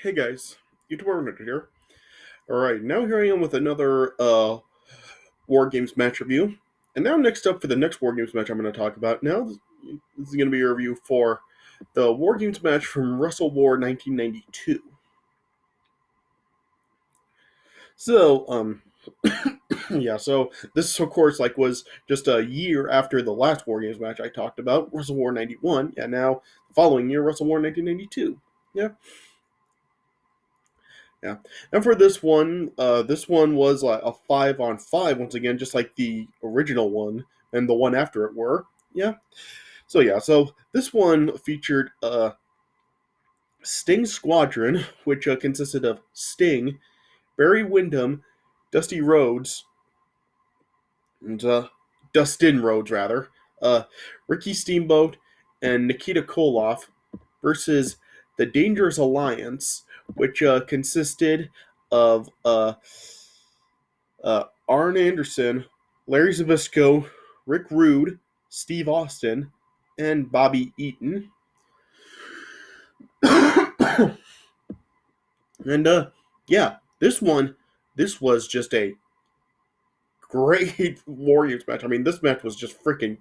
Hey guys, YouTube Internet here. Alright, now here I am with another War Games match review. And now next up for the next War Games match I'm going to talk about, now this is going to be a review for the War Games match from WrestleWar 1992. So, yeah, so this of course was just a year after the last War Games match I talked about, WrestleWar 91. Yeah, now the following year, WrestleWar 1992. Yeah. Yeah, and for this one was like a 5-on-5 once again, just like the original one and the one after it were. Yeah, so this one featured Sting Squadron, which consisted of Sting, Barry Windham, Dusty Rhodes, and Dustin Rhodes rather, uh, Ricky Steamboat, and Nikita Koloff versus the Dangerous Alliance, which consisted of Arn Anderson, Larry Zbyszko, Rick Rude, Steve Austin, and Bobby Eaton. And yeah, this was just a great Warriors match. I mean, this match was just freaking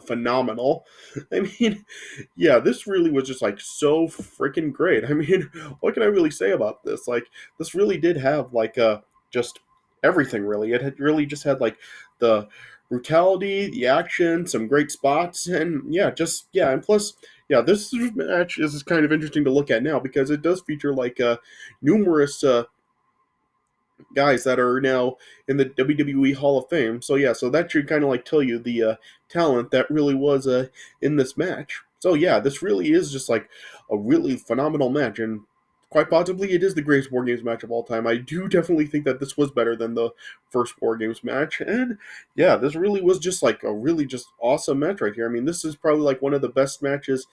phenomenal. I mean, yeah, this really was just so freaking great. I mean, what can I really say about this? This really did have just everything. Really, it had really just had the brutality, the action, some great spots, and and plus. Yeah, this match is kind of interesting to look at now because it does feature numerous guys that are now in the WWE Hall of Fame. So yeah, so that should kind of tell you the talent that really was in this match. So yeah, this really is just a really phenomenal match, and quite possibly it is the greatest War Games match of all time. I do definitely think that this was better than the first War Games match, and yeah, this really was just a really just awesome match right here. I mean, this is probably one of the best matches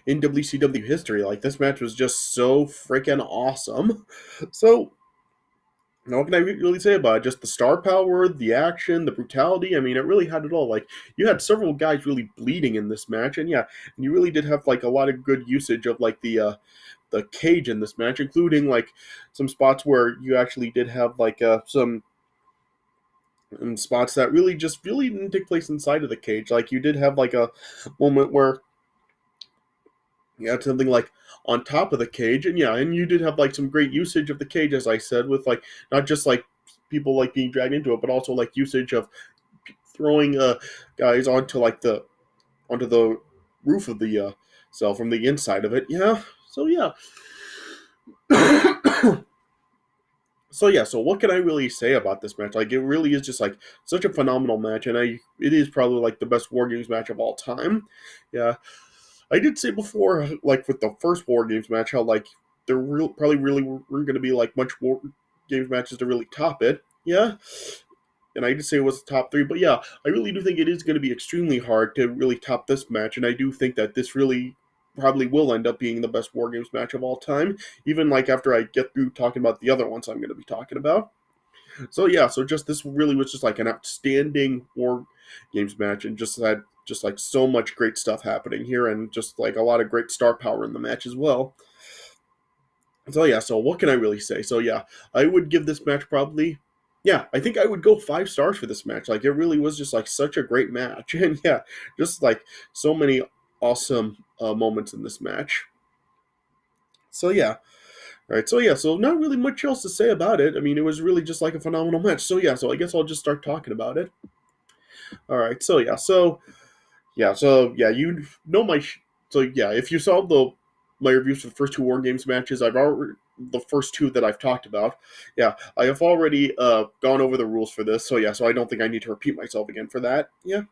in WCW history. This match was just so freaking awesome. So, what can I really say about it? Just the star power, the action, the brutality. I mean, it really had it all. You had several guys really bleeding in this match, and yeah, and you really did have a lot of good usage of the cage in this match, including some spots where you actually did have some spots that really didn't take place inside of the cage. You did have a moment where you had something on top of the cage, and yeah, and you did have some great usage of the cage, as I said, with not just people being dragged into it, but also usage of throwing guys onto the roof of the cell from the inside of it. Yeah, so yeah. So what can I really say about this match? It really is just such a phenomenal match, and it is probably the best War Games match of all time. Yeah, I did say before, with the first War Games match, how probably really weren't going to be much War Games matches to really top it. Yeah, and I did say it was the top three, but yeah, I really do think it is going to be extremely hard to really top this match, and I do think that this really probably will end up being the best War Games match of all time, even after I get through talking about the other ones I'm going to be talking about. So yeah, so just this really was just an outstanding War Games match, and just had just so much great stuff happening here, and just a lot of great star power in the match as well. So yeah, so what can I really say? So yeah, I would give this match probably. Yeah, I think I would go 5 stars for this match. It really was just such a great match, and yeah, just so many awesome moments in this match. So yeah, right. So yeah, so not really much else to say about it. I mean, it was really just a phenomenal match. So yeah, so I guess I'll just start talking about it. All right. You know so yeah, if you saw my reviews for the first two War Games matches, I've already the first two that I've talked about. Yeah, I have already gone over the rules for this. So yeah, so I don't think I need to repeat myself again for that. Yeah.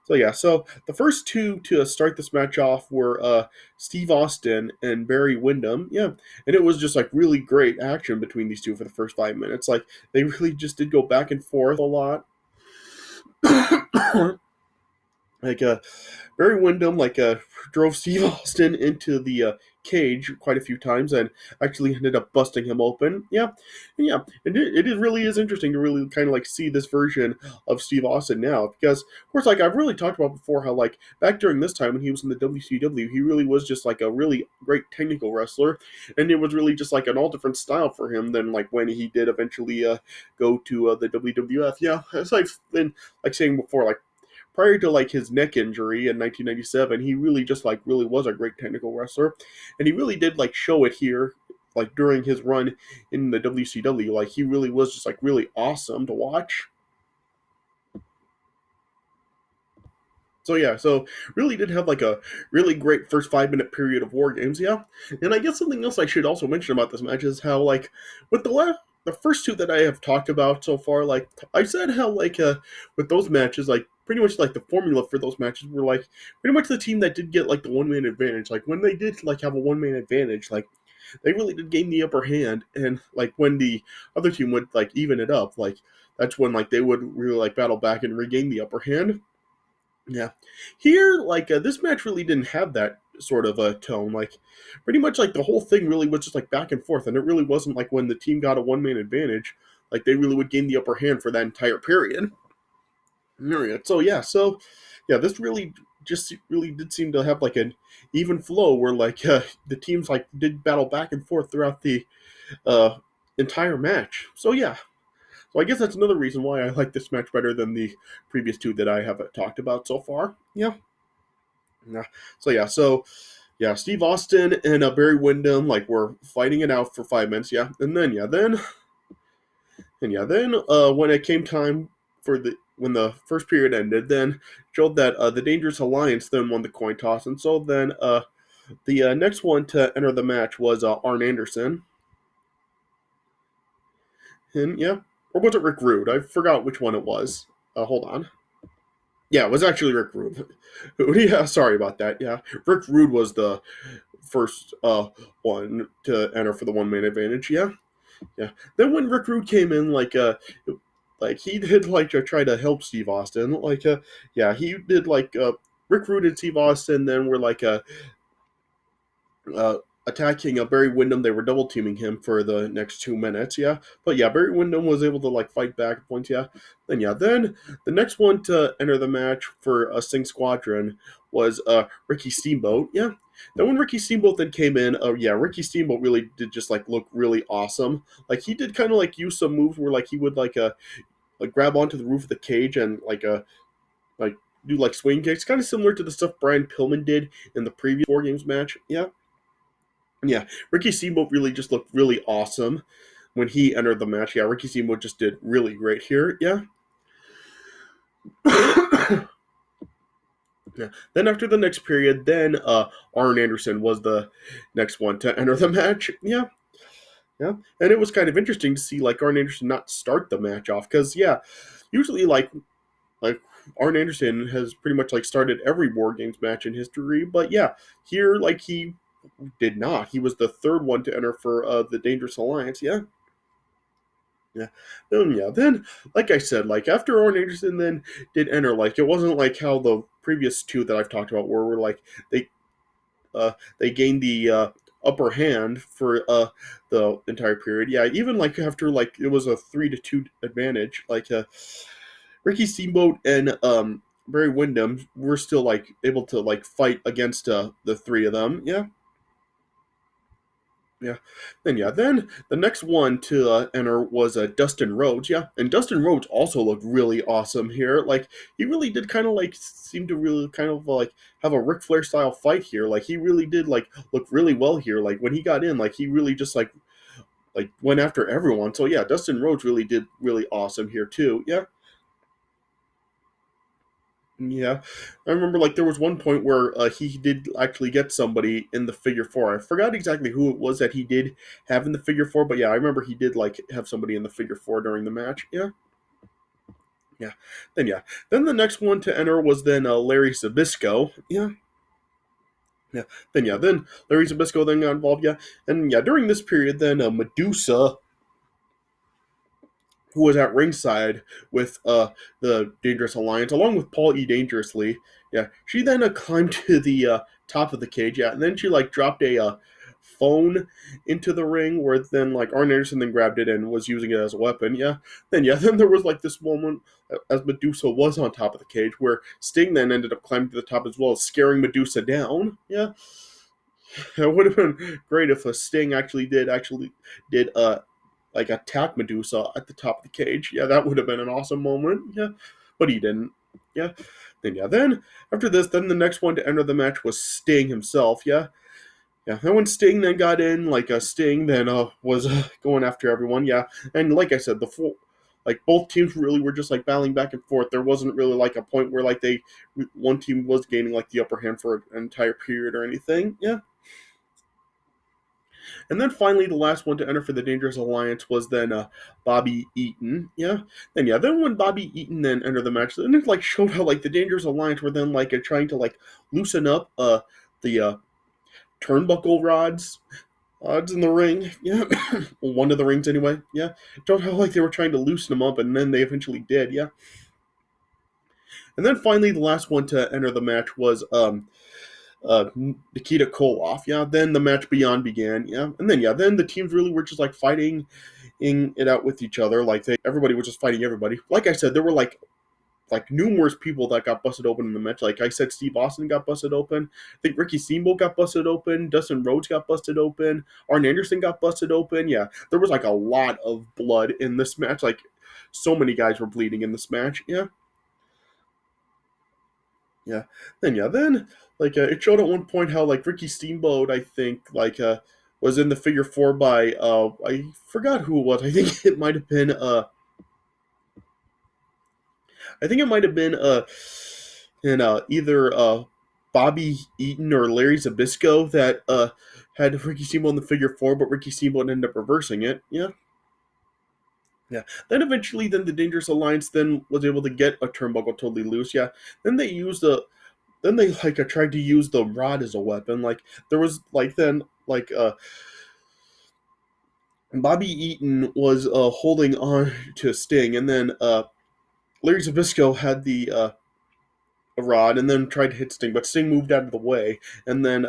So yeah, so the first two to start this match off were Steve Austin and Barry Windham. Yeah, and it was just really great action between these two for the first 5 minutes. They really just did go back and forth a lot. Like Barry Windham drove Steve Austin into the cage quite a few times and actually ended up busting him open. Yeah, and yeah, and it really is interesting to really kind of like see this version of Steve Austin now because, of course, like I've really talked about before, how like back during this time when he was in the WCW, he really was just like a really great technical wrestler, and it was really just like an all different style for him than like when he did eventually go to the WWF. Yeah, as I've been like saying before, like prior to like his neck injury in 1997, he really just like really was a great technical wrestler, and he really did like show it here, like during his run in the WCW. Like he really was just like really awesome to watch. So yeah, so really did have like a really great first 5 minute period of War Games, yeah. And I guess something else I should also mention about this match is how like with the first two that I have talked about so far, like I said how like with those matches, like pretty much like the formula for those matches were like pretty much the team that did get like the 1 man advantage. Like when they did like have a 1 man advantage, like they really did gain the upper hand, and like when the other team would like even it up, like that's when like they would really like battle back and regain the upper hand. Yeah. Here, like, this match really didn't have that sort of a tone. Like, pretty much, like, the whole thing really was just, like, back and forth. And it really wasn't like when the team got a 1 man advantage, like, they really would gain the upper hand for that entire period. So, yeah. So, yeah, this really just really did seem to have, like, an even flow where, like, the teams, like, did battle back and forth throughout the uh, entire match. So, yeah. So I guess that's another reason why I like this match better than the previous two that I have talked about so far. Yeah. Yeah. So yeah. So yeah. Steve Austin and Barry Windham like were fighting it out for 5 minutes. Yeah. And then when it came time for the when the first period ended, then showed that the Dangerous Alliance then won the coin toss, and so then the next one to enter the match was Arn Anderson, and yeah, or was it Rick Rude? I forgot which one it was. Hold on. Yeah, it was actually Rick Rude. Yeah, sorry about that. Yeah, Rick Rude was the first one to enter for the 1 man advantage. Yeah, yeah. Then when Rick Rude came in, like he did try to help Steve Austin. Yeah, he did Rick Rude and Steve Austin. Then were uh, attacking Barry Windham. They were double teaming him for the next 2 minutes. Yeah, but yeah, Barry Windham was able to like fight back at points. Yeah, then the next one to enter the match for Sing Squadron was Ricky Steamboat. Yeah. Then when Ricky Steamboat then came in, yeah, Ricky Steamboat really did just like look really awesome. Like he did kind of like use some moves where like he would like grab onto the roof of the cage and like do like swing kicks, kind of similar to the stuff Brian Pillman did in the previous War Games match. Yeah. Yeah, Ricky Steamboat really just looked really awesome when he entered the match. Yeah, Ricky Steamboat just did really great here. Yeah. Yeah. Then after the next period, then Arn Anderson was the next one to enter the match. Yeah, yeah, and it was kind of interesting to see like Arn Anderson not start the match off because yeah, usually like Arn Anderson has pretty much like started every War Games match in history, but yeah, here like he did not. He was the third one to enter for the Dangerous Alliance. Yeah. Yeah. Then like I said, like after Arn Anderson then did enter, like it wasn't like how the previous two that I've talked about were like they they gained the upper hand for the entire period. Yeah, even like after like it was a 3-2 advantage, like Ricky Steamboat and Barry Windham were still like able to like fight against the three of them. Yeah. Then the next one to enter was Dustin Rhodes. Yeah, and Dustin Rhodes also looked really awesome here. Like he really did kind of like seem to really kind of like have a Ric Flair style fight here. Like he really did like look really well here. Like when he got in, like he really just like went after everyone. So yeah, Dustin Rhodes really did really awesome here too. Yeah. Yeah, I remember like there was one point where he did actually get somebody in the figure four. I forgot exactly who it was that he did have in the figure four, but yeah, I remember he did like have somebody in the figure four during the match. Yeah, yeah. Then the next one to enter was then Larry Zabisco. Yeah, then Larry Zabisco then got involved. Yeah, and yeah, during this period, then Medusa, who was at ringside with the Dangerous Alliance, along with Paul E. Dangerously. Yeah, she then climbed to the top of the cage. Yeah, and then she like dropped a phone into the ring, where then like Arn Anderson then grabbed it and was using it as a weapon. Yeah, then there was like this moment as Medusa was on top of the cage, where Sting then ended up climbing to the top as well, scaring Medusa down. Yeah, it would have been great if a Sting actually did like attack Medusa at the top of the cage. Yeah, that would have been an awesome moment. Yeah, but he didn't. Yeah. Then after this, then the next one to enter the match was Sting himself. Yeah. Yeah. And when Sting then got in, like Sting then was going after everyone. Yeah. And like I said, the full like both teams really were just like battling back and forth. There wasn't really like a point where like they one team was gaining like the upper hand for an entire period or anything. Yeah. And then finally, the last one to enter for the Dangerous Alliance was then Bobby Eaton. Yeah. Then when Bobby Eaton then entered the match, then it like showed how like the Dangerous Alliance were then like trying to like loosen up the turnbuckle rods in the ring. Yeah. Well, one of the rings anyway. Yeah. It showed how like they were trying to loosen them up, and then they eventually did. Yeah. And then finally, the last one to enter the match was Nikita Koloff. Yeah, then the match beyond began. Yeah, and then the teams really were just like fighting in it out with each other. Like everybody was just fighting everybody. Like I said, there were like numerous people that got busted open in the match. Like I said, Steve Austin got busted open. I think Ricky Steamboat got busted open. Dustin Rhodes got busted open. Arn Anderson got busted open. Yeah, there was like a lot of blood in this match. Like so many guys were bleeding in this match. Yeah. Yeah. Then like it showed at one point how like Ricky Steamboat, I think, like was in the figure four by I forgot who it was. I think it might have been in either Bobby Eaton or Larry Zabisco that had Ricky Steamboat in the figure four, but Ricky Steamboat ended up reversing it. Yeah. Yeah. Then eventually, then the Dangerous Alliance then was able to get a turnbuckle totally loose. Yeah. Then they used a then they like tried to use the rod as a weapon. Like there was like then like Bobby Eaton was holding on to Sting, and then Larry Zabisco had the rod and then tried to hit Sting, but Sting moved out of the way, and then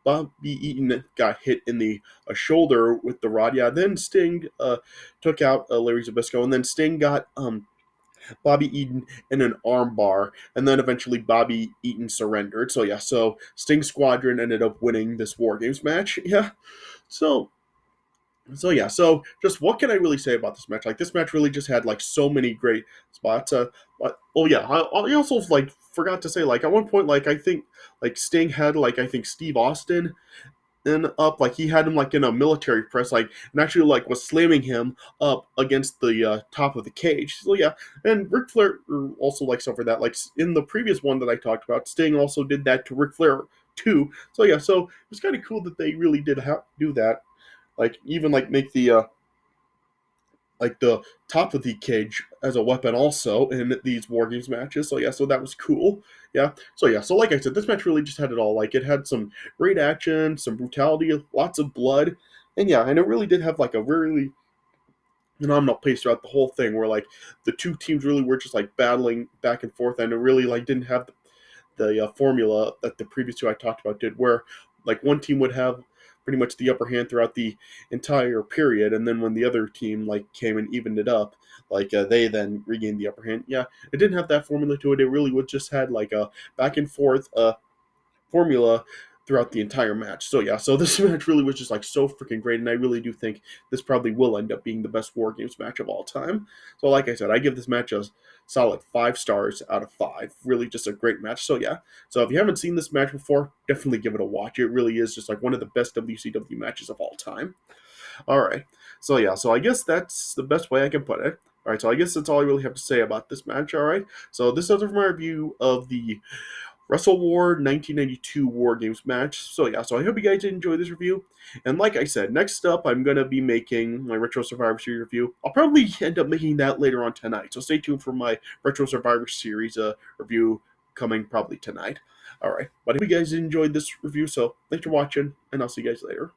Bobby Eaton got hit in the shoulder with the rod. Yeah, then Sting took out Larry Zabisco, and then Sting got Bobby Eaton in an armbar, and then eventually Bobby Eaton surrendered. So yeah, so Sting Squadron ended up winning this War Games match. Yeah, so so just what can I really say about this match? Like this match really just had like so many great spots. But, oh yeah, I also like forgot to say like at one point like I think like Sting had like I think Steve Austin and up like he had him like in a military press like and actually like was slamming him up against the top of the cage. So yeah, and Ric Flair also like suffered that like in the previous one that I talked about. Sting also did that to Ric Flair too. So yeah, so it was kind of cool that they really did do that. Like even like make the top of the cage as a weapon also in these War Games matches. So yeah, so that was cool. Yeah. So yeah, so like I said, this match really just had it all. Like it had some great action, some brutality, lots of blood, and yeah, and it really did have like a really phenomenal pace throughout the whole thing, where like the two teams really were just like battling back and forth, and it really like didn't have the formula that the previous two I talked about did, where like one team would have pretty much the upper hand throughout the entire period, and then when the other team like came and evened it up, like they then regained the upper hand. Yeah, it didn't have that formula to it. It really would just had like a back and forth formula throughout the entire match. So yeah, so this match really was just like so freaking great, and I really do think this probably will end up being the best War Games match of all time. So like I said, I give this match a solid 5 stars out of 5. Really just a great match. So yeah, so if you haven't seen this match before, definitely give it a watch. It really is just like one of the best WCW matches of all time. All right, so yeah, so I guess that's the best way I can put it. All right, so I guess that's all I really have to say about this match. All right, so this is my review of the WrestleWar 1992 War Games match. So yeah, so I hope you guys did enjoy this review. And like I said, next up I'm gonna be making my Retro Survivor Series review. I'll probably end up making that later on tonight. So stay tuned for my Retro Survivor Series review coming probably tonight. All right, but I hope you guys enjoyed this review. So thanks for watching, and I'll see you guys later.